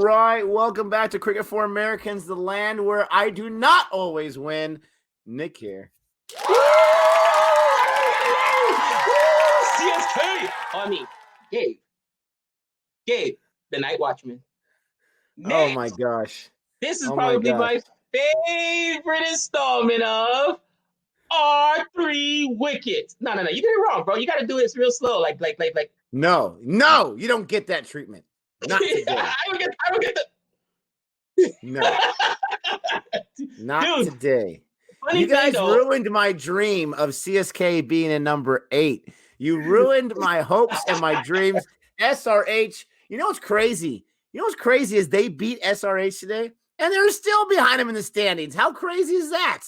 right, welcome back to Cricket for Americans, the land where I do not always win. Nick here. CSK! Gabe, the Night Watchman. Oh my gosh. This is probably my favorite installment of R3 Wickets. No, you did it wrong, bro. You got to do this real slow, like. No, you don't get that treatment. Not today. I don't get the. No, not Dude, today. You guys ruined my dream of CSK being in number 8. You ruined my hopes and my dreams. SRH. You know what's crazy? You know what's crazy is they beat SRH today, and they're still behind them in the standings. How crazy is that?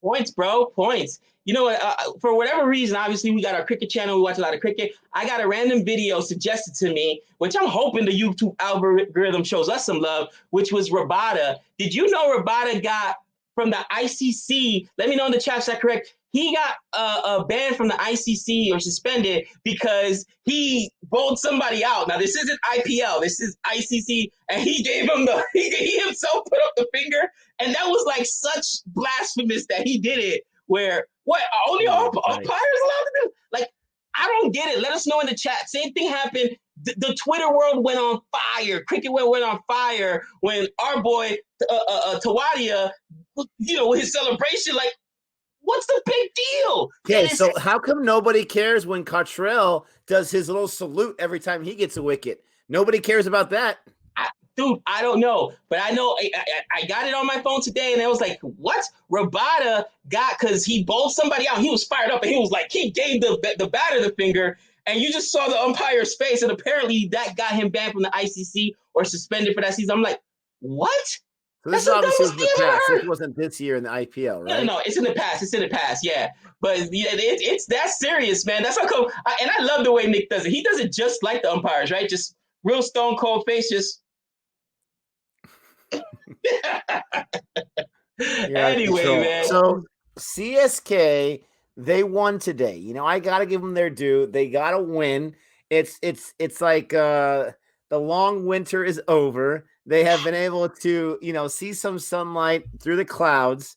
Points, bro. Points. You know, for whatever reason, obviously, we got our cricket channel. We watch a lot of cricket. I got a random video suggested to me, which I'm hoping the YouTube algorithm shows us some love, which was Rabada. Did you know Rabada got from the ICC? Let me know in the chat if that's correct. He got banned from the ICC or suspended because he bowled somebody out. Now, this isn't IPL. This is ICC. And he gave him he himself put up the finger. And that was like such blasphemous that he did it. Where, what, only umpires allowed to do? Like, I don't get it. Let us know in the chat. Same thing happened. The Twitter world went on fire. Cricket went on fire when our boy, Tawadia, you know, with his celebration, like, what's the big deal? Okay, so how come nobody cares when Cottrell does his little salute every time he gets a wicket? Nobody cares about that. Dude, I don't know. But I know I got it on my phone today, and I was like, what? Rabada got, because he bowled somebody out. He was fired up, and he was like, he gave the batter the finger, and you just saw the umpire's face, and apparently that got him banned from the ICC or suspended for that season. I'm like, what? So this is obviously in the past. This wasn't this year in the IPL, right? No, it's in the past. It's in the past, yeah. But yeah, it's that serious, man. That's how come. And I love the way Nick does it. He does it just like the umpires, right? Just real stone cold face, just. Anyway, man. So CSK, they won today. You know, I gotta give them their due. They gotta win. It's like the long winter is over. They have been able to, you know, see some sunlight through the clouds.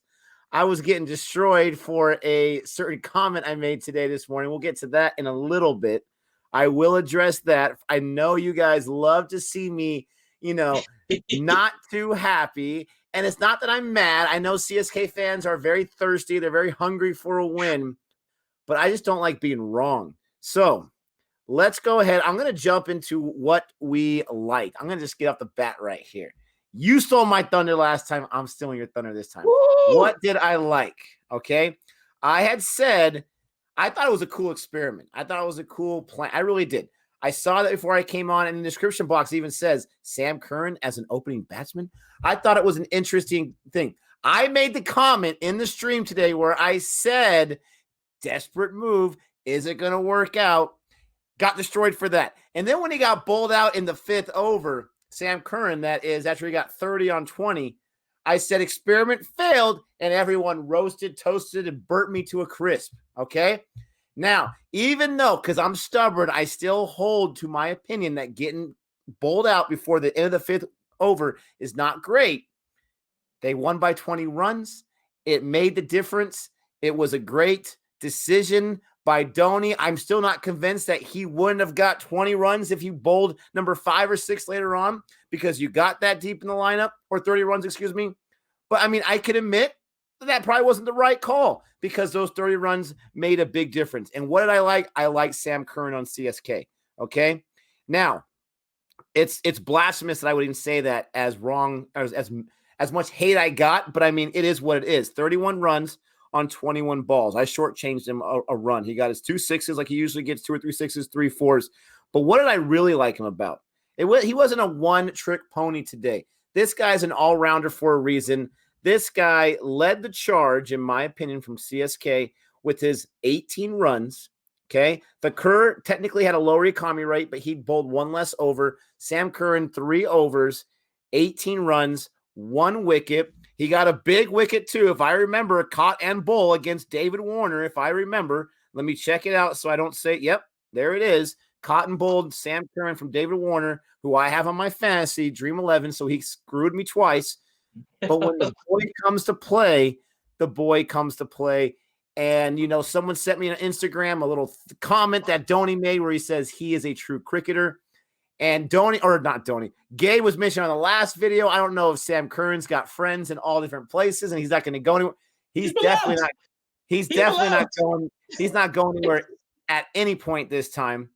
I was getting destroyed for a certain comment I made today this morning. We'll get to that in a little bit. I will address that. I know you guys love to see me, you know, not too happy. And it's not that I'm mad. I know CSK fans are very thirsty. They're very hungry for a win. But I just don't like being wrong. So let's go ahead. I'm going to jump into what we like. I'm going to just get off the bat right here. You stole my thunder last time. I'm stealing your thunder this time. Woo! What did I like? Okay. I had said I thought it was a cool experiment. I thought it was a cool plan. I really did. I saw that before I came on, and in the description box it even says Sam Curran as an opening batsman. I thought it was an interesting thing. I made the comment in the stream today where I said, desperate move. Is it going to work out? Got destroyed for that. And then when he got bowled out in the 5th over, Sam Curran, that is, after he got 30 on 20, I said experiment failed, and everyone roasted, toasted, and burnt me to a crisp. Okay? Now, even though, because I'm stubborn, I still hold to my opinion that getting bowled out before the end of the 5th over is not great. They won by 20 runs. It made the difference. It was a great decision by Dhoni. I'm still not convinced that he wouldn't have got 20 runs if you bowled number 5 or 6 later on, because you got that deep in the lineup, or 30 runs, excuse me. But I mean, I could admit that probably wasn't the right call, because those 30 runs made a big difference. And what did I like? I like Sam Curran on CSK. Okay. Now, it's blasphemous that I would even say that as wrong as much hate I got, but I mean, it is what it is. 31 runs on 21 balls. I shortchanged him a run. He got his 2 6s like he usually gets, 2 or 3 6s, 3 4s. But what did I really like him about? He wasn't a one-trick pony today. This guy's an all-rounder for a reason. This guy led the charge, in my opinion, from CSK with his 18 runs. Okay. The Kerr technically had a lower economy rate, but he bowled 1 less over. Sam Curran, 3 overs, 18 runs, 1 wicket. He got a big wicket too, if I remember, caught and bowl against David Warner, if I remember. Let me check it out so I don't say, yep, there it is. cotton bowled Sam Curran from David Warner, who I have on my fantasy Dream 11, so he screwed me twice. But when the boy comes to play, the boy comes to play. And, someone sent me on Instagram a little comment that Dhoni made where he says he is a true cricketer. And Gay was mentioned on the last video. I don't know if Sam Curran's got friends in all different places and he's not going to go anywhere. He's definitely not. He's definitely not going. He's not going anywhere at any point this time.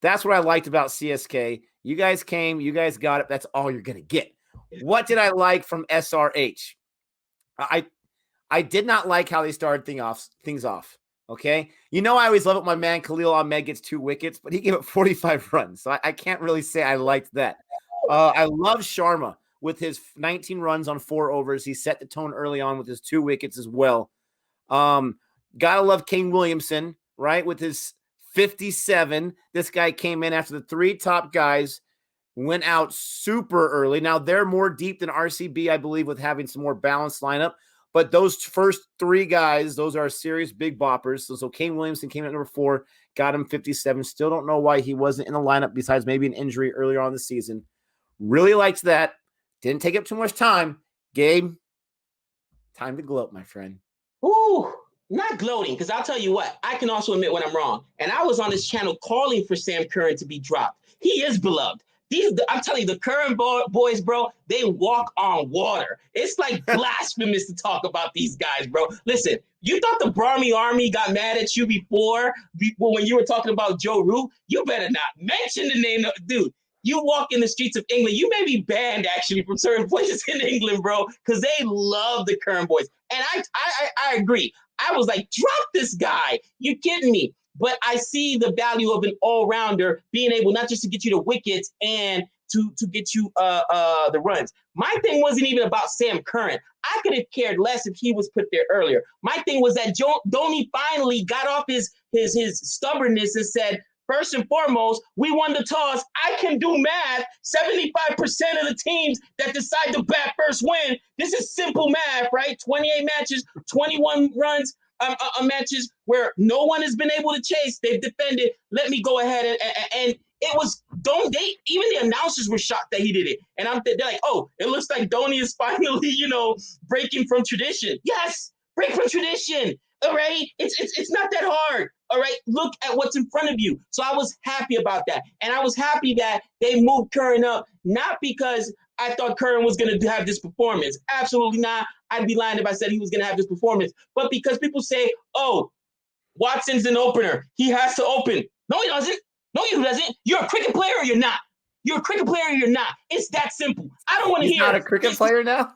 That's what I liked about CSK. You guys came. You guys got it. That's all you're going to get. What did I like from SRH? I did not like how they started things off. Okay. I always love it when my man Khalil Ahmed gets 2 wickets, but he gave up 45 runs. So I can't really say I liked that. I love Sharma with his 19 runs on 4 overs. He set the tone early on with his 2 wickets as well. Gotta love Kane Williamson, right? With his 57. This guy came in after the 3 top guys went out super early. Now they're more deep than RCB, I believe, with having some more balanced lineup. But those first 3 guys, those are serious big boppers. So Kane Williamson came in at number 4, got him 57. Still don't know why he wasn't in the lineup besides maybe an injury earlier on in the season. Really liked that. Didn't take up too much time. Gabe, time to gloat, my friend. Ooh, not gloating, because I'll tell you what, I can also admit when I'm wrong. And I was on this channel calling for Sam Curran to be dropped. He is beloved. I'm telling you, the Curran boys, bro, they walk on water. It's like blasphemous to talk about these guys, bro. Listen, you thought the Barmy Army got mad at you before when you were talking about Joe Root? You better not mention the name. Dude, you walk in the streets of England, you may be banned actually from certain places in England, bro, because they love the Curran boys. And I agree. I was like, drop this guy. You kidding me? But I see the value of an all-rounder being able not just to get you the wickets and to get you the runs. My thing wasn't even about Sam Curran. I could have cared less if he was put there earlier. My thing was that Dhoni finally got off his stubbornness and said, first and foremost, we won the toss. I can do math. 75% of the teams that decide to bat first win. This is simple math, right? 28 matches, 21 runs. Matches where no one has been able to chase. They've defended. Let me go ahead and it was even the announcers were shocked that he did it. And they're like, oh, it looks like Dhoni is finally, breaking from tradition. Yes, break from tradition. All right, it's not that hard. All right, look at what's in front of you. So I was happy about that, and I was happy that they moved Curran up, not because I thought Curran was going to have this performance. Absolutely not. I'd be lying if I said he was going to have this performance. But because people say, oh, Watson's an opener. He has to open. No, he doesn't. No, he doesn't. You're a cricket player or you're not. You're a cricket player or you're not. It's that simple. I don't want to hear. He's not a cricket player now?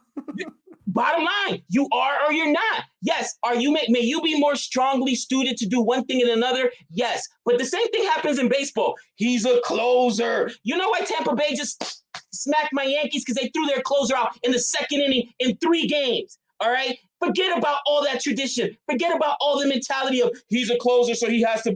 Bottom line, you are or you're not. Yes. May you be more strongly suited to do one thing than another? Yes. But the same thing happens in baseball. He's a closer. You know why Tampa Bay just smacked my Yankees? Because they threw their closer out in the 2nd inning in 3 games. All right? Forget about all that tradition. Forget about all the mentality of he's a closer, so he has to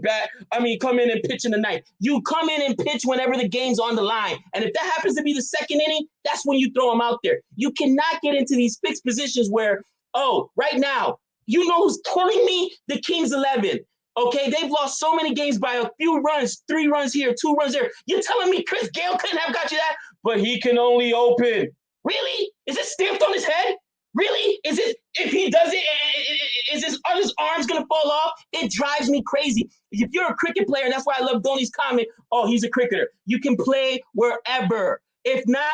come in and pitch in the 9th. You come in and pitch whenever the game's on the line. And if that happens to be the 2nd inning, that's when you throw him out there. You cannot get into these fixed positions where, right now, you know who's killing me? The Kings 11. Okay, they've lost so many games by a few runs, 3 runs here, 2 runs there. You're telling me Chris Gale couldn't have got you that? But he can only open. Really? Is it stamped on his head? Really? Is it, if he does it, are his arms going to fall off? It drives me crazy. If you're a cricket player, and that's why I love Dhoni's comment, oh, he's a cricketer. You can play wherever. If not,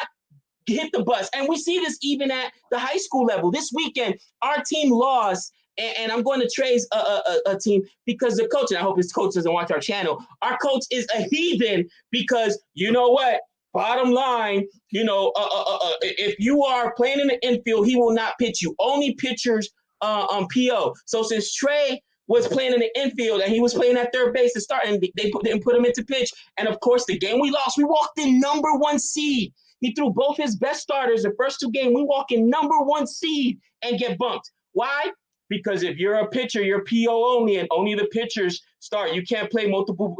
hit the bus. And we see this even at the high school level. This weekend, our team lost, and I'm going to Trey's a team because the coach, and I hope his coach doesn't watch our channel, our coach is a heathen because you know what? Bottom line, if you are playing in the infield, he will not pitch you. Only pitchers on PO. So since Trey was playing in the infield and he was playing at third base to start, and they didn't put him into pitch. And of course, the game we lost, we walked in number 1 seed. He threw both his best starters the first 2 games. We walk in number 1 seed and get bumped. Why? Because if you're a pitcher, you're PO only, and only the pitchers start. You can't play multiple.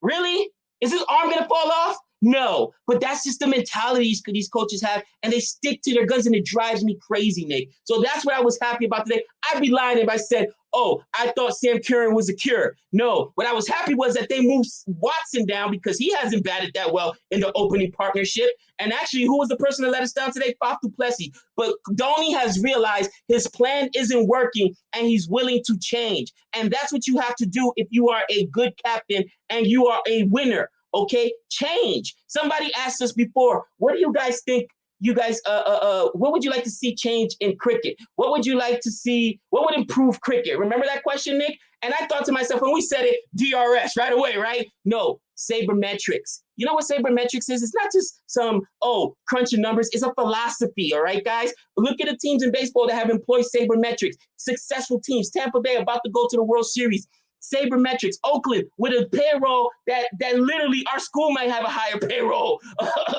Really? Is his arm going to fall off? No, but that's just the mentality these coaches have, and they stick to their guns, and it drives me crazy, Nick. So that's what I was happy about today. I'd be lying if I said, oh, I thought Sam Curran was a cure. No, what I was happy was that they moved Watson down because he hasn't batted that well in the opening partnership. And actually, who was the person that let us down today? Faf du Plessis. But Dhoni has realized his plan isn't working, and he's willing to change. And that's what you have to do if you are a good captain and you are a winner. Okay, change. Somebody asked us before, what do you guys think? You guys, what would you like to see change in cricket? What would you like to see? What would improve cricket? Remember that question, Nick? And I thought to myself, when we said it, DRS right away, right? No, Sabermetrics. You know what Sabermetrics is? It's not just some, crunching numbers. It's a philosophy, all right, guys? Look at the teams in baseball that have employed Sabermetrics. Successful teams. Tampa Bay about to go to the World Series. Sabermetrics, Oakland, with a payroll that literally our school might have a higher payroll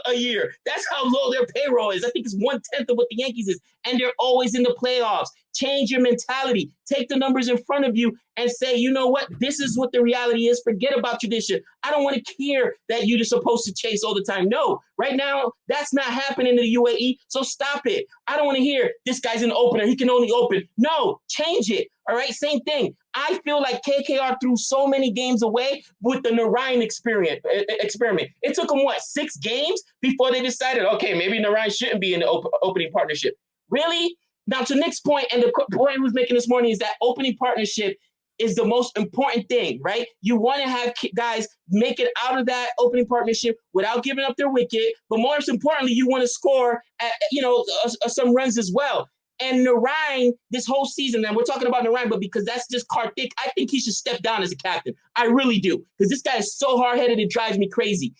a year. That's how low their payroll is. I think it's 1/10 of what the Yankees is, and they're always in the playoffs. Change your mentality. Take the numbers in front of you and say, you know what? This is what the reality is. Forget about tradition. I don't want to hear that you're supposed to chase all the time. No, right now, that's not happening in the UAE, so stop it. I don't want to hear this guy's an opener. He can only open. No, change it. All right, same thing. I feel like KKR threw so many games away with the Narayan experiment. It took them, 6 games before they decided, okay, maybe Narayan shouldn't be in the opening partnership. Really? Now, to Nick's point, and the point he was making this morning is that opening partnership is the most important thing, right? You want to have guys make it out of that opening partnership without giving up their wicket, but more importantly, you want to score, some runs as well. And Narayan, this whole season, and we're talking about Narayan, but because that's just Karthik, I think he should step down as a captain. I really do, because this guy is so hard-headed, it drives me crazy.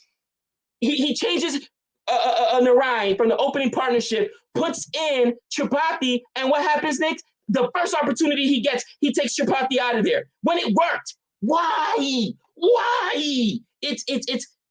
He changes Narayan from the opening partnership, puts in Tripathi, and what happens next? The first opportunity he gets, he takes Tripathi out of there. When it worked, why?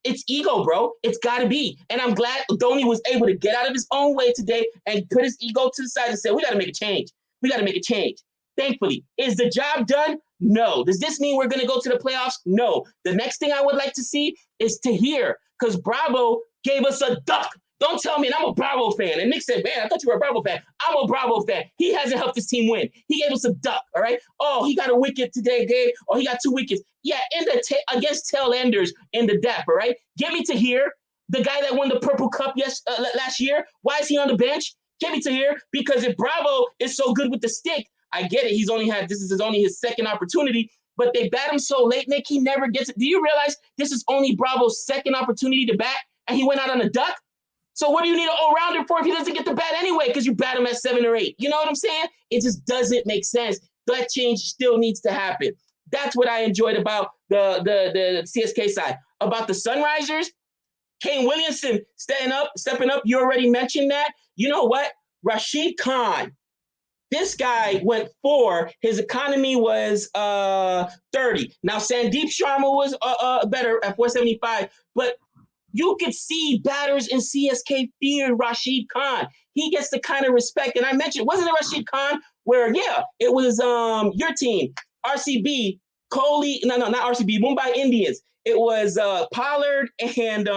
It's ego, bro. It's got to be. And I'm glad Dhoni was able to get out of his own way today and put his ego to the side and say, we got to make a change. Thankfully, is the job done? No. Does this mean we're going to go to the playoffs? No. The next thing I would like to see is Tahir, because Bravo gave us a duck. Don't tell me, and I'm a Bravo fan. And Nick said, man, I thought you were a Bravo fan. I'm a Bravo fan. He hasn't helped his team win. He gave us a duck, all right? Oh, he got a wicket today, Gabe. Oh, he got 2 wickets. Yeah, against tail enders in the depth, all right? Give me Tahir, the guy that won the Purple Cup last year. Why is he on the bench? Give me Tahir, because if Bravo is so good with the stick, I get it. This is only his second opportunity, but they bat him so late, Nick, he never gets it. Do you realize this is only Bravo's second opportunity to bat, and he went out on a duck? So what do you need an all-rounder for if he doesn't get the bat anyway? Because you bat him at 7 or 8. You know what I'm saying? It just doesn't make sense. That change still needs to happen. That's what I enjoyed about the CSK side. About the Sunrisers, Kane Williamson stepping up. You already mentioned that. You know what? Rashid Khan. This guy went 4. His economy was 30. Now Sandeep Sharma was better at 475, but you could see batters in CSK fear Rashid Khan. He gets the kind of respect. And I mentioned, wasn't it Rashid Khan where, it was your team, RCB, Kohli, not RCB, Mumbai Indians. It was Pollard and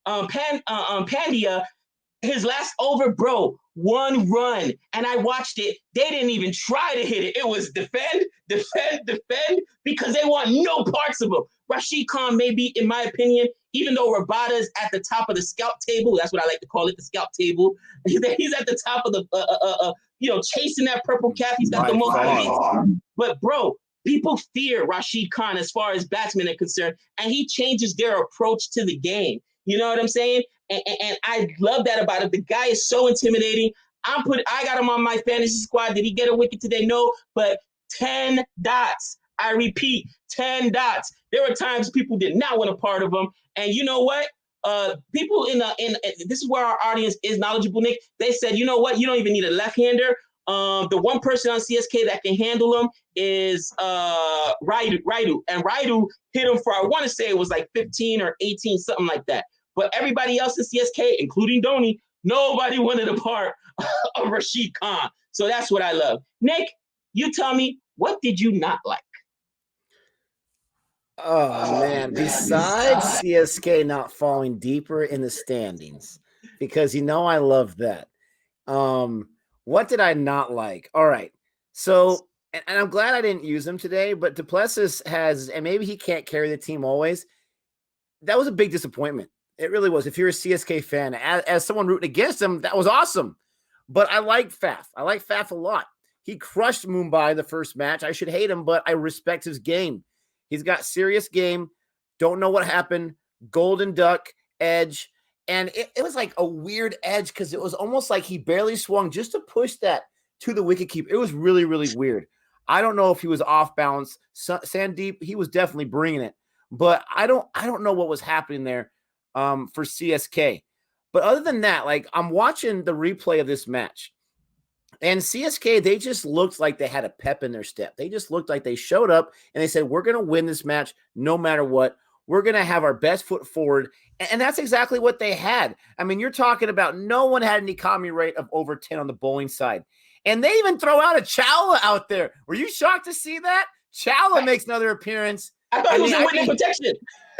Pandya. His last over, bro, 1 run. And I watched it. They didn't even try to hit it. It was defend, because they want no parts of him. Rashid Khan, maybe, in my opinion, even though Rabada's at the top of the scout table, that's what I like to call it, the scout table. He's at the top of the, chasing that purple cap. He's got the most wins. But, bro, people fear Rashid Khan as far as batsmen are concerned, and he changes their approach to the game. You know what I'm saying? And I love that about it. The guy is so intimidating. I got him on my fantasy squad. Did he get a wicket today? No, but 10 dots. I repeat, 10 dots. There were times people did not want a part of him. And you know what? People this is where our audience is knowledgeable, Nick. They said, you know what? You don't even need a left-hander. The one person on CSK that can handle him is Raidu. And Raidu hit him for, I want to say it was like 15 or 18, something like that. But everybody else in CSK, including Dhoni, nobody wanted a part of Rashid Khan. So that's what I love. Nick, you tell me, what did you not like? Oh man, besides CSK not falling deeper in the standings, because I love that. Um, what did I not like? All right. So, and I'm glad I didn't use him today, but Duplessis has, and maybe he can't carry the team always. That was a big disappointment. It really was. If you're a CSK fan, as someone rooting against him, that was awesome. But I like Faf. I like Faf a lot. He crushed Mumbai the first match. I should hate him, but I respect his game. He's got serious game. Don't know what happened. Golden duck, edge. And it was like a weird edge because it was almost like he barely swung just to push that to the wicket keeper. It was really, really weird. I don't know if he was off balance. Sandeep, he was definitely bringing it. But I don't know what was happening there for CSK. But other than that, like I'm watching the replay of this match. And CSK, they just looked like they had a pep in their step. They just looked like they showed up and they said, we're going to win this match no matter what. We're going to have our best foot forward. And that's exactly what they had. I mean, you're talking about no one had an economy rate of over 10 on the bowling side. And they even throw out a Chawla out there. Were you shocked to see that? Chawla makes another appearance. I thought he was in witness protection.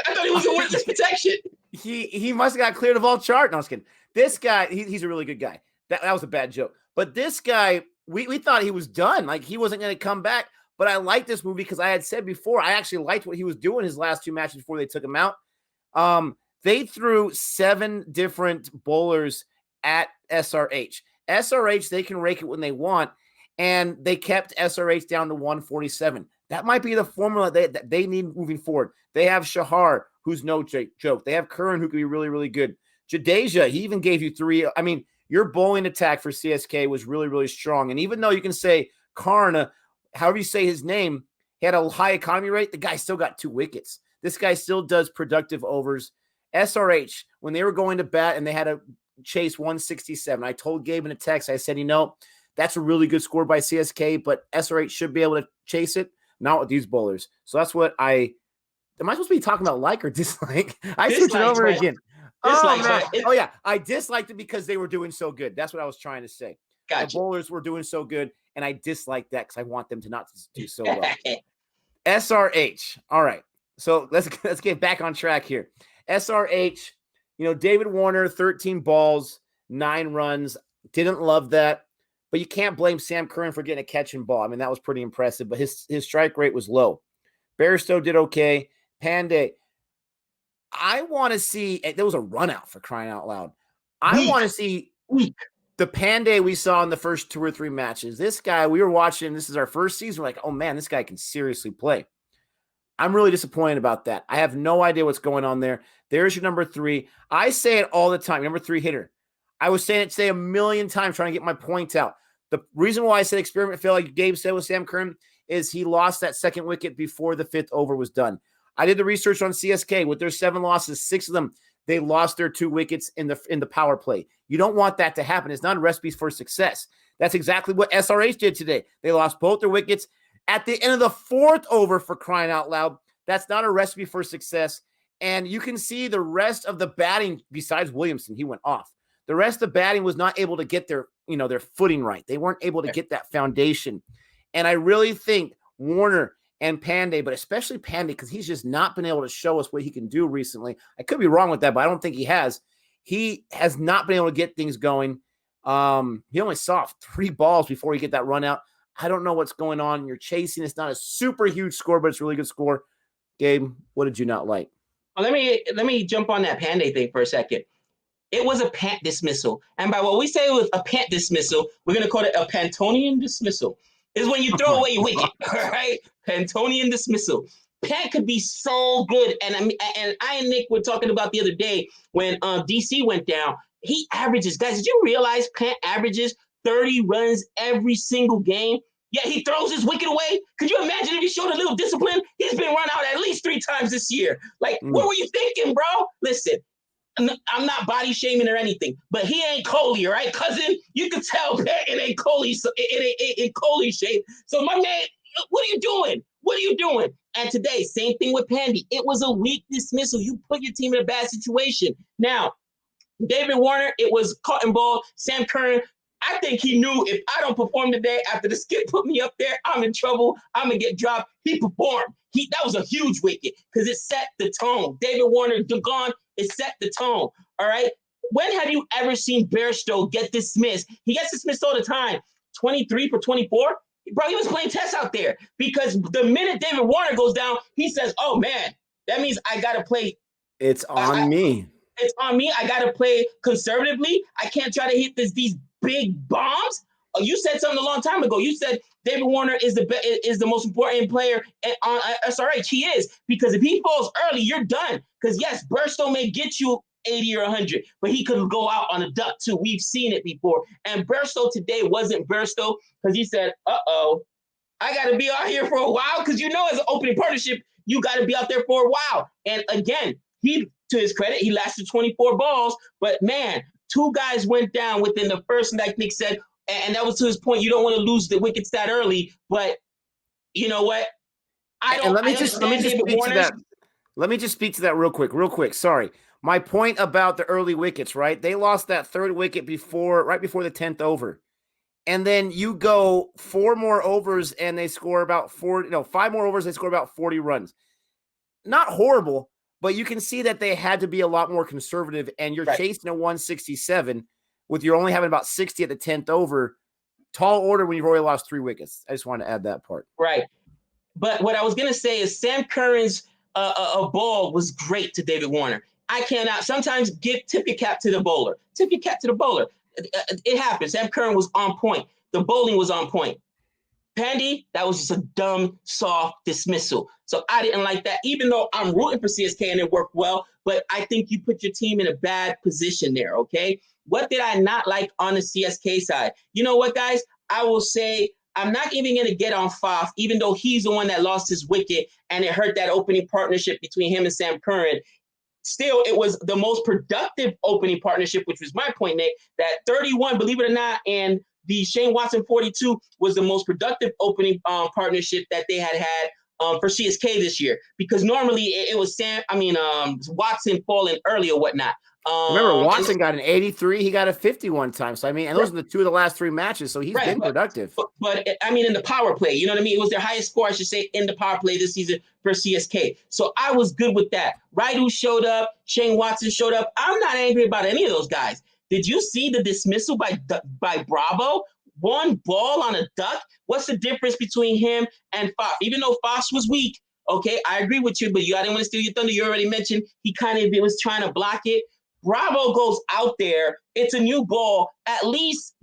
I thought he was in witness protection. He must have got cleared of all chart. No, I was kidding. This guy, he's a really good guy. That was a bad joke. But this guy, we thought he was done. Like he wasn't going to come back. But I like this movie because I had said before, I actually liked what he was doing his last two matches before they took him out. They threw 7 different bowlers at SRH. SRH, they can rake it when they want. And they kept SRH down to 147. That might be the formula that they need moving forward. They have Shahar, who's no joke. They have Curran, who could be really, really good. Jadeja, he even gave you 3. I mean, your bowling attack for CSK was really, really strong. And even though you can say Karna, however you say his name, he had a high economy rate, the guy still got 2 wickets. This guy still does productive overs. SRH, when they were going to bat and they had to chase 167, I told Gabe in a text, I said, that's a really good score by CSK, but SRH should be able to chase it, not with these bowlers. So that's what am I supposed to be talking about like or dislike? I switched it over again. Oh, man. Oh, yeah. I disliked it because they were doing so good. That's what I was trying to say. Gotcha. The bowlers were doing so good, and I disliked that because I want them to not do so well. SRH. All right. So let's get back on track here. SRH, David Warner, 13 balls, 9 runs. Didn't love that. But you can't blame Sam Curran for getting a catch and ball. I mean, that was pretty impressive, but his strike rate was low. Bairstow did okay. Pandey, I want to see – there was a run out for crying out loud. I want to see the Pandey we saw in the first 2 or 3 matches. This guy, we were watching – this is our first season. We're like, oh, man, this guy can seriously play. I'm really disappointed about that. I have no idea what's going on there. There's your number 3. I say it all the time, number 3 hitter. I was saying it today a million times trying to get my point out. The reason why I said experiment fail, like Gabe said with Sam Curran, is he lost that second wicket before the 5th over was done. I did the research on CSK. With their 7 losses, 6 of them, they lost their 2 wickets in the power play. You don't want that to happen. It's not a recipe for success. That's exactly what SRH did today. They lost both their wickets at the end of the 4th over, for crying out loud. That's not a recipe for success. And you can see the rest of the batting, besides Williamson, he went off. The rest of the batting was not able to get their footing right. They weren't able to get that foundation. And I really think Warner and Pandey, but especially Pandey, because he's just not been able to show us what he can do recently. I could be wrong with that, but I don't think he has. He has not been able to get things going. He only saw 3 balls before he get that run out. I don't know what's going on. You're chasing. It's not a super huge score, but it's a really good score. Gabe, what did you not like? Well, let me jump on that Pandey thing for a second. It was a pant dismissal. And by what we say was a pant dismissal, we're going to call it a Pantonian dismissal. Is when you throw away your wicket, right? Pantonian dismissal. Pant could be so good. And I and Nick were talking about the other day when DC went down. He averages, guys, did you realize Pant averages 30 runs every single game? Yet he throws his wicket away. Could you imagine if he showed a little discipline? He's been run out at least 3 times this year. Like, what were you thinking, bro? Listen, I'm not body shaming or anything, but he ain't Coley, right, cousin? You can tell it ain't Coley, so it ain't Coley shape. So my man, what are you doing? What are you doing? And today, same thing with Pandey. It was a weak dismissal. You put your team in a bad situation. Now, David Warner, it was caught and ball. Sam Curran, I think he knew if I don't perform today after the skip put me up there, I'm in trouble. I'm gonna get dropped. He performed. That was a huge wicket because it set the tone. David Warner gone, it set the tone. All right. When have you ever seen Bairstow get dismissed? He gets dismissed all the time. 23 for 24. Bro, he was playing tests out there because the minute David Warner goes down, he says, "Oh man, that means I gotta play. It's on me. It's on me. I gotta play conservatively. I can't try to hit these big bombs." Oh, you said something a long time ago. You said David Warner is the most important player on SRH. He is, because if he falls early, you're done. Because yes, Bairstow may get you 80 or 100, but he could go out on a duck too. We've seen it before. And Bairstow today wasn't Bairstow because he said, I got to be out here for a while, because as an opening partnership, you got to be out there for a while. And again, to his credit, he lasted 24 balls. But man, two guys went down within the first, like Nick said, and that was to his point. You don't want to lose the wickets that early, but you know what? Let me just speak to that real quick. Sorry. My point about the early wickets, right? They lost that third wicket right before the 10th over. And then you go 4 more overs and they score about 5 more overs, they score about 40 runs. Not horrible, but you can see that they had to be a lot more conservative, and you're chasing a 167 with you're only having about 60 at the 10th over. Tall order when you've already lost 3 wickets. I just want to add that part. Right. But what I was going to say is Sam Curran's ball was great to David Warner. I cannot sometimes tip your cap to the bowler. Tip your cap to the bowler. It happens. Sam Curran was on point. The bowling was on point. Pandy, that was just a dumb, soft dismissal. So I didn't like that, even though I'm rooting for CSK and it worked well. But I think you put your team in a bad position there, okay? What did I not like on the CSK side? You know what, guys? I will say I'm not even going to get on Faf, even though he's the one that lost his wicket and it hurt that opening partnership between him and Sam Curran. Still, it was the most productive opening partnership, which was my point, Nick, that 31, believe it or not, and the Shane Watson 42 was the most productive opening partnership that they had for CSK this year, because normally it was Watson falling early or whatnot. Remember, Watson got an 83. He got a 51 time. So, and those are the 2 of the last 3 matches. So, he's been productive. But in the power play, you know what I mean? It was their highest score, I should say, in the power play this season for CSK. So, I was good with that. Raidu showed up. Shane Watson showed up. I'm not angry about any of those guys. Did you see the dismissal by Bravo? 1 ball on a duck? What's the difference between him and Fox? Even though Fox was weak, okay, I agree with you, but I didn't want to steal your thunder. You already mentioned he kind of was trying to block it. Bravo goes out there. It's a new ball. At least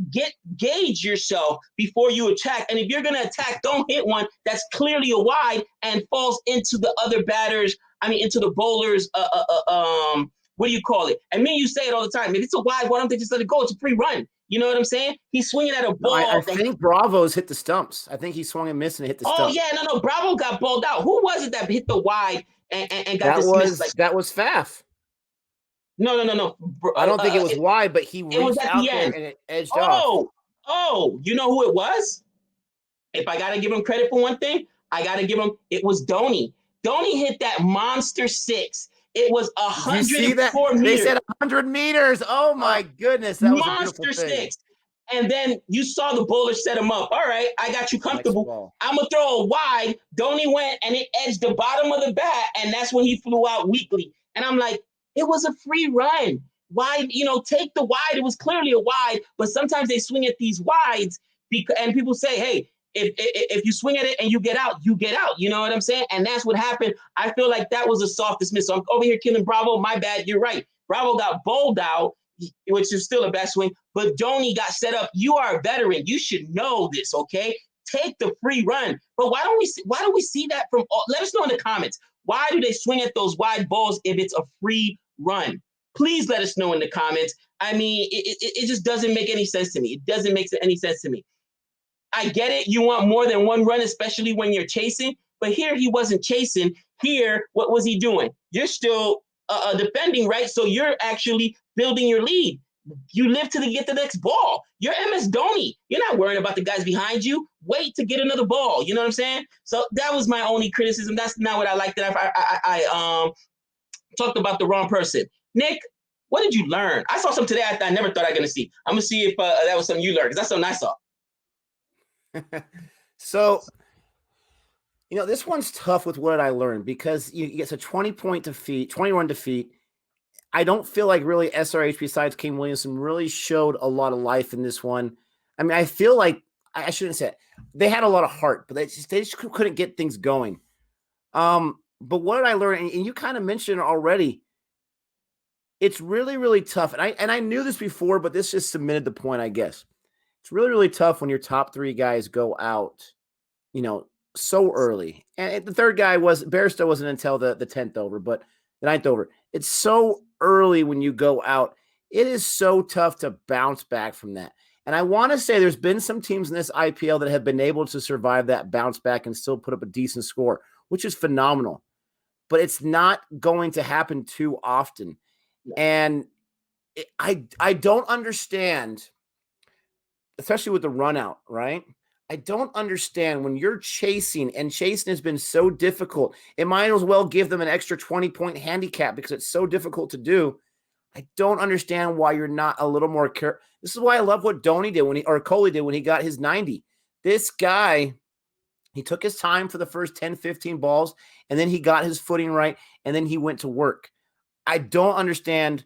gauge yourself before you attack. And if you're going to attack, don't hit one that's clearly a wide and falls into the other batters. Into the bowlers. What do you call it? And me, you say it all the time. If it's a wide, why don't they just let it go? It's a free run. You know what I'm saying? He's swinging at a ball. I think Bravo's hit the stumps. I think he swung and missed and hit the stumps. Oh yeah, no. Bravo got balled out. Who was it that hit the wide and got dismissed? That was Faf. No. I don't think it was wide, but he reached out there and it edged off. Oh, you know who it was? If I got to give him credit for one thing, it was Dhoni. Dhoni hit that monster 6. It was 104 meters. They said 100 meters. Oh my goodness. That was monster a beautiful thing. 6. And then you saw the bowler set him up. All right, I got you comfortable. I'm going to throw a wide. Dhoni went and it edged the bottom of the bat, and that's when he flew out weakly. And I'm like, it was a free run. Wide, take the wide. It was clearly a wide, but sometimes they swing at these wides and people say, hey, if you swing at it and you get out, you get out. You know what I'm saying? And that's what happened. I feel like that was a soft dismissal. I'm over here killing Bravo. My bad. You're right. Bravo got bowled out, which is still a bad swing, but Dhoni got set up. You are a veteran. You should know this, okay? Take the free run. But why don't we see that from all? Let us know in the comments. Why do they swing at those wide balls if it's a free run? Please let us know in the comments. It just doesn't make any sense to me. It doesn't make any sense to me. I get it. You want more than 1 run, especially when you're chasing. But here he wasn't chasing. Here, what was he doing? You're still defending, right? So you're actually building your lead. You live to get the next ball. You're MS Dhoni. You're not worrying about the guys behind you. Wait to get another ball. You know what I'm saying? So that was my only criticism. That's not what I liked. That I talked about the wrong person. Nick, What did you learn? I saw something today I never thought I was going to see. I'm going to see if that was something you learned, because that's something I saw. So, this one's tough with what I learned, because you get a 20-point defeat, 20-run defeat. I don't feel like really SRH, besides Kane Williamson, really showed a lot of life in this one. I mean, I feel like I shouldn't say it. They had a lot of heart, but they just couldn't get things going. But what did I learn? And you kind of mentioned it already. It's really, really tough. And I knew this before, but this just cemented the point, I guess. It's really, really tough when your top three guys go out, so early. And the third guy Bairstow wasn't until the 10th over, but the 9th over. It's so early when you go out. It is so tough to bounce back from that. And I want to say there's been some teams in this IPL that have been able to survive that bounce back and still put up a decent score, which is phenomenal. But it's not going to happen too often. And I don't understand, especially with the run out, right? I don't understand when you're chasing, and chasing has been so difficult. It might as well give them an extra 20-point handicap because it's so difficult to do. I don't understand why you're not a little more careful. This is why I love what Dhoni did Kohli did when he got his 90. This guy, he took his time for the first 10, 15 balls, and then he got his footing right, and then he went to work. I don't understand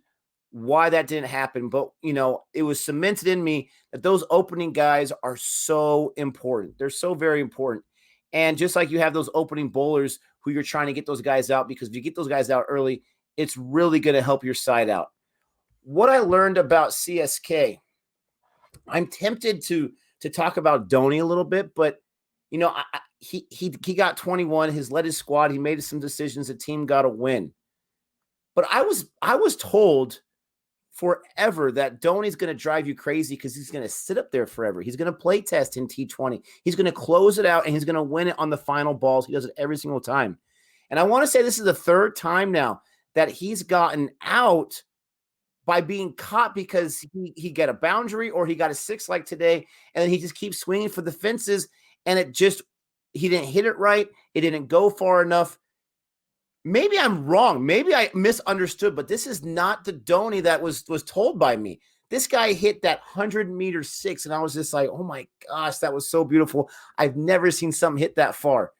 why that didn't happen, but it was cemented in me that those opening guys are so important. They're so very important. And just like you have those opening bowlers who you're trying to get those guys out, because if you get those guys out early, it's really going to help your side out. What I learned about CSK, I'm tempted to talk about Dhoni a little bit, but he got 21. He's led his squad. He made some decisions. The team got a win. But I was told forever that Dhoni's going to drive you crazy because he's going to sit up there forever. He's going to play test in T20. He's going to close it out, and he's going to win it on the final balls. He does it every single time. And I want to say this is the third time now that he's gotten out by being caught because he got a boundary or he got a six like today, and then he just keeps swinging for the fences, and he didn't hit it right. It didn't go far enough. Maybe I'm wrong. Maybe I misunderstood, but this is not the Dhoni that was told by me. This guy hit that 100-meter six, and I was just like, oh my gosh, that was so beautiful. I've never seen something hit that far.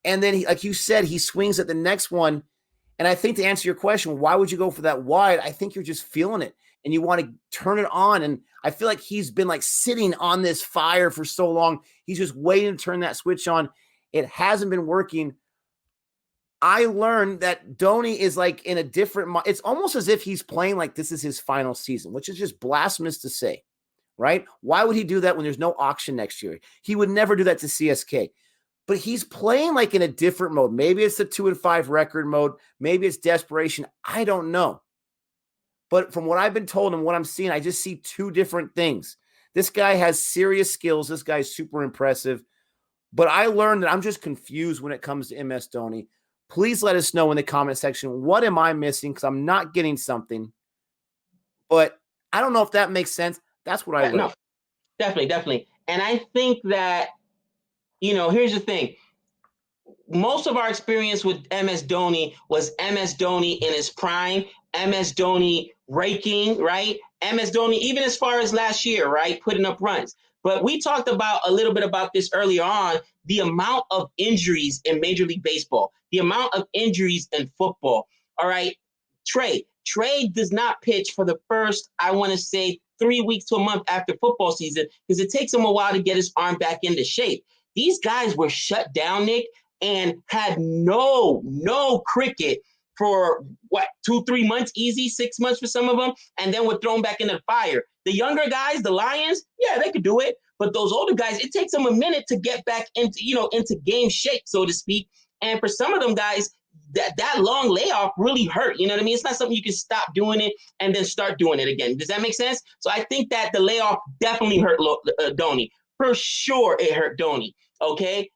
And then, like you said, he swings at the next one. And I think to answer your question, why would you go for that wide? I think you're just feeling it, and you want to turn it on. And I feel like he's been like sitting on this fire for so long. He's just waiting to turn that switch on. It hasn't been working. I learned that Dhoni is like in a different – it's almost as if he's playing like this is his final season, which is just blasphemous to say, right? Why would he do that when there's no auction next year? He would never do that to CSK. But he's playing like in a different mode. Maybe it's the 2-5 record mode. Maybe it's desperation. I don't know. But from what I've been told and what I'm seeing, I just see two different things. This guy has serious skills. This guy's super impressive. But I learned that I'm just confused when it comes to MS Dhoni. Please let us know in the comment section, what am I missing? Because I'm not getting something. But I don't know if that makes sense. That's what I learned. No, definitely. And I think that, here's the thing. Most of our experience with MS Dhoni was MS Dhoni in his prime, MS Dhoni raking, right? MS Dhoni, even as far as last year, right? Putting up runs. But we talked about a little bit about this earlier on, the amount of injuries in Major League Baseball, the amount of injuries in football. All right. Trey does not pitch for the first, I want to say, 3 weeks to a month after football season, because it takes him a while to get his arm back into shape. These guys were shut down, Nick, and had no cricket for 2-3 months, easy, 6 months for some of them, and then were thrown back into the fire. The younger guys, the Lions, yeah, they could do it. But those older guys, it takes them a minute to get back into game shape, so to speak. And for some of them guys, that long layoff really hurt. You know what I mean? It's not something you can stop doing it and then start doing it again. Does that make sense? So I think that the layoff definitely hurt Dhoni. For sure it hurt Dhoni, okay?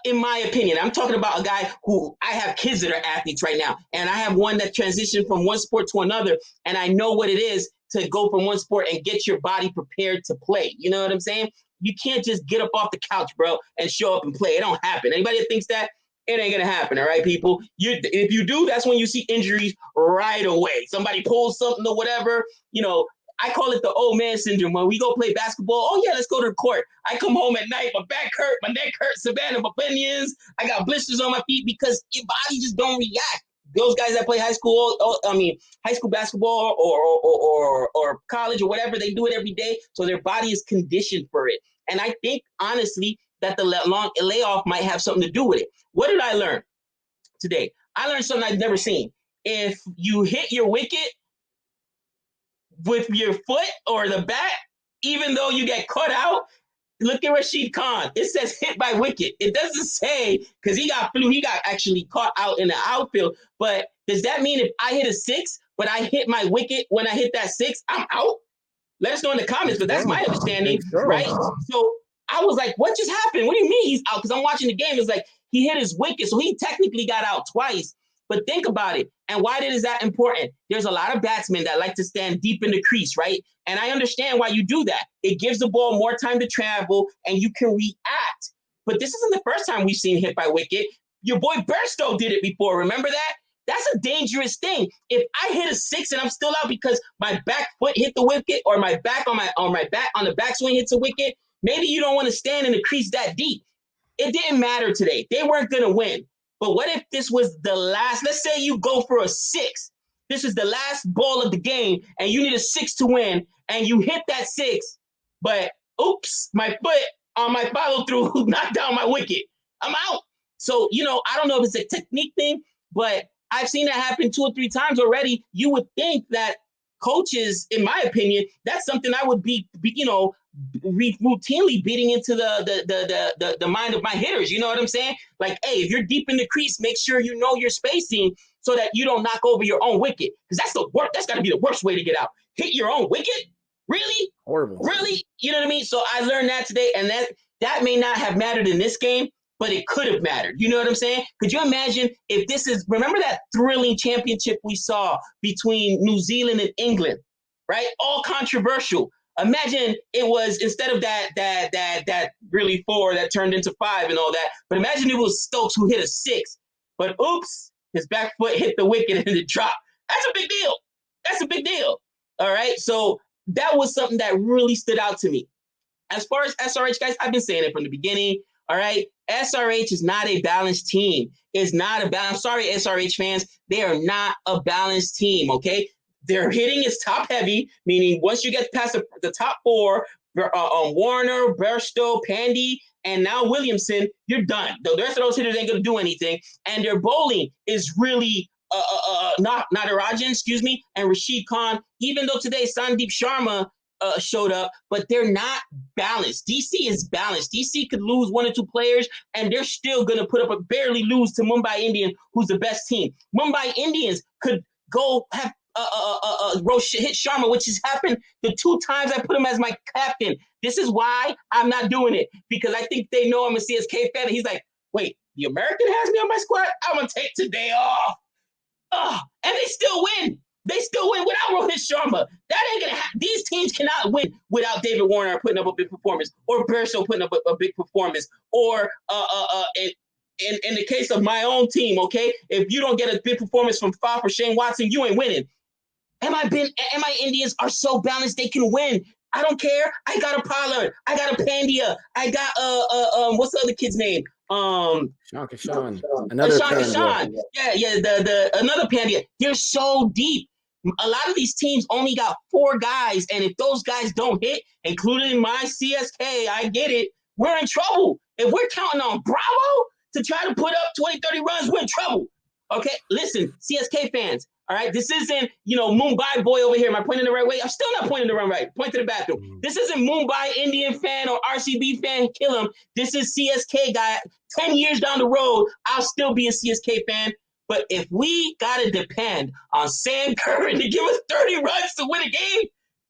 In my opinion, I'm talking about a guy who I have kids that are athletes right now, and I have one that transitioned from one sport to another, and I know what it is to go from one sport and get your body prepared to play. You know what I'm saying? You can't just get up off the couch, bro, and show up and play. It don't happen. Anybody that thinks that, It ain't gonna happen, all right, people. If you do, that's when you see injuries right away. Somebody pulls something or whatever. I call it the old man syndrome. When we go play basketball, oh yeah, let's go to the court. I come home at night, my back hurt, my neck hurt, Savannah, my pinions. I got blisters on my feet because your body just don't react. Those guys that play high school basketball or college or whatever, they do it every day, so their body is conditioned for it. And I think honestly that the long layoff might have something to do with it. What did I learn today? I learned something I've never seen. If you hit your wicket with your foot or the bat, even though you get cut out, look at Rashid Khan. It says hit by wicket. It doesn't say, because he got actually caught out in the outfield. But does that mean if I hit a 6, but I hit my wicket when I hit that 6, I'm out? Let us know in the comments, but that's my understanding, right? So I was like, what just happened? What do you mean he's out? Because I'm watching the game. It's like he hit his wicket, so he technically got out twice. But think about it. And why is that important? There's a lot of batsmen that like to stand deep in the crease, right? And I understand why you do that. It gives the ball more time to travel and you can react. But this isn't the first time we've seen hit by wicket. Your boy Burstow did it before. Remember that? That's a dangerous thing. If I hit a 6 and I'm still out because my back foot hit the wicket or my back on the backswing hits a wicket, maybe you don't want to stand in the crease that deep. It didn't matter today. They weren't going to win. But what if this was the last? Let's say you go for a 6. This is the last ball of the game, and you need a 6 to win, and you hit that 6, but oops, my foot on my follow through knocked down my wicket. I'm out. So, I don't know if it's a technique thing, but I've seen that happen 2 or 3 times already. You would think that coaches, in my opinion, that's something I would be routinely beating into the mind of my hitters. You know what I'm saying? Like, hey, if you're deep in the crease, make sure you know your spacing so that you don't knock over your own wicket. Because that's the worst. That's got to be the worst way to get out. Hit your own wicket? Really? Horrible. Really? You know what I mean? So I learned that today, and that may not have mattered in this game, but it could have mattered. You know what I'm saying? Could you imagine if this is, remember that thrilling championship we saw between New Zealand and England, right? All controversial. Imagine it was, instead of that really 4 that turned into 5 and all that, but imagine it was Stokes who hit a 6, but oops, his back foot hit the wicket and it dropped. That's a big deal. That's a big deal. All right. So that was something that really stood out to me. As far as SRH, guys, I've been saying it from the beginning. All right. SRH is not a balanced team. It's not a balance. Sorry, SRH fans. They are not a balanced team. Okay. Their hitting is top heavy, meaning once you get past the top 4, Warner, Burstow, Pandy, and now Williamson, you're done. The rest of those hitters ain't going to do anything. And their bowling is really Natarajan, and Rashid Khan, even though today Sandeep Sharma showed up, but they're not balanced. DC is balanced. DC could lose 1 or 2 players, and they're still going to put up barely lose to Mumbai Indians, who's the best team. Mumbai Indians could go have hit Sharma, which has happened the 2 times I put him as my captain. This is why I'm not doing it, because I think they know I'm a CSK fan, and he's like, wait, the American has me on my squad? I'm going to take today off. And they still win. They still win without Rohit Sharma. That ain't gonna happen. These teams cannot win without David Warner putting up a big performance, or Burstow putting up a big performance, or in the case of my own team, okay, if you don't get a big performance from Faf or Shane Watson, you ain't winning. MI Indians are so balanced they can win. I don't care. I got a Pollard. I got a Pandya. I got what's the other kid's name? Sean Kashan. Another Kashan. Yeah, the another Pandya. They're so deep. A lot of these teams only got 4 guys, and if those guys don't hit, including my CSK, I get it, we're in trouble. If we're counting on Bravo to try to put up 20, 30 runs, we're in trouble. Okay, listen, CSK fans, all right? This isn't, Mumbai boy over here. Am I pointing the right way? I'm still not pointing the right. Point to the bathroom. This isn't Mumbai Indian fan or RCB fan, kill him. This is CSK guy. 10 years down the road, I'll still be a CSK fan. But if we got to depend on Sam Curran to give us 30 runs to win a game,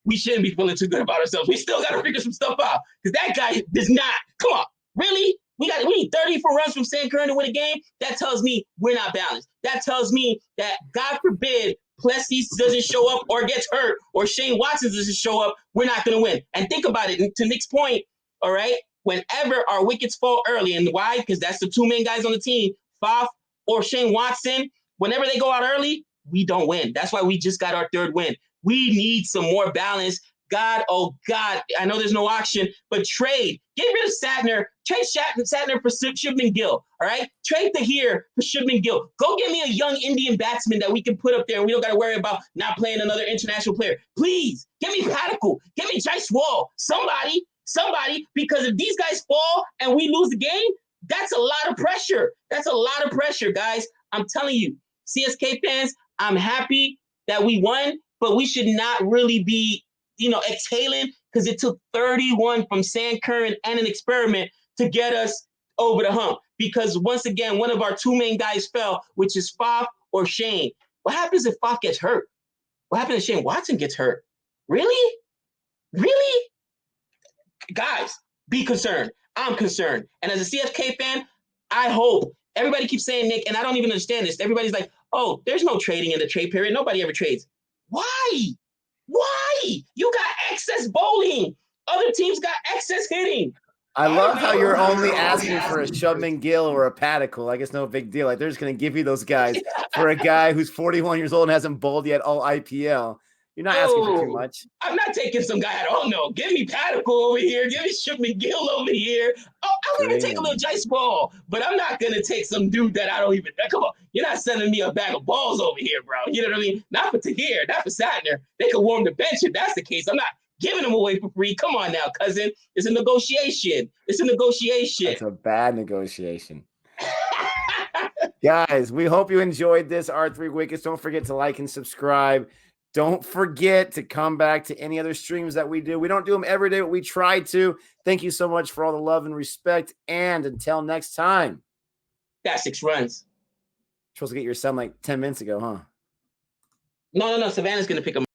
we shouldn't be feeling too good about ourselves. We still got to figure some stuff out, because that guy does not. Come on, really? We need 34 runs from Sam Curran to win a game? That tells me we're not balanced. That tells me that, God forbid, Plessis doesn't show up or gets hurt, or Shane Watson doesn't show up, we're not going to win. And think about it. To Nick's point, all right, whenever our wickets fall early, and why? Because that's the 2 main guys on the team, Faf, or Shane Watson, whenever they go out early, we don't win. That's why we just got our third win. We need some more balance. God, oh God, I know there's no auction, but trade. Get rid of Satner. Trade Satner for Shubman Gill, all right? Trade Tahir for Shubman Gill. Go get me a young Indian batsman that we can put up there and we don't got to worry about not playing another international player. Please, get me Padicle. Get me Jaiswal. Somebody, because if these guys fall and we lose the game, that's a lot of pressure. That's a lot of pressure, guys. I'm telling you, CSK fans, I'm happy that we won, but we should not really be exhaling, because it took 31 from Sam Curran and an experiment to get us over the hump. Because once again, one of our two main guys fell, which is Faf or Shane. What happens if Faf gets hurt? What happens if Shane Watson gets hurt? Really? Really? Guys, be concerned. I'm concerned. And as a CSK fan, I hope everybody keeps saying, Nick, and I don't even understand this. Everybody's like, oh, there's no trading in the trade period. Nobody ever trades. Why? Why? You got excess bowling. Other teams got excess hitting. I love how you're only asking for a Shubman Gill or a Padicle. Like it's no big deal. Like they're just going to give you those guys for a guy who's 41 years old and hasn't bowled yet all IPL. You're not asking for too much. I'm not taking some guy I don't know. Give me Padicle over here. Give me Shubman Gill over here. Oh, I'm going to take a little Jaiswal, but I'm not going to take some dude that I don't even. Come on. You're not sending me a bag of balls over here, bro. You know what I mean? Not for Tahir, not for Satner. They could warm the bench if that's the case. I'm not giving them away for free. Come on now, cousin. It's a negotiation. It's a negotiation. It's a bad negotiation. Guys, we hope you enjoyed this. Our 3 wickets. Don't forget to like and subscribe. Don't forget to come back to any other streams that we do. We don't do them every day, but we try to. Thank you so much for all the love and respect. And until next time. Got 6 runs. You're supposed to get your son like 10 minutes ago, huh? No. Savannah's going to pick him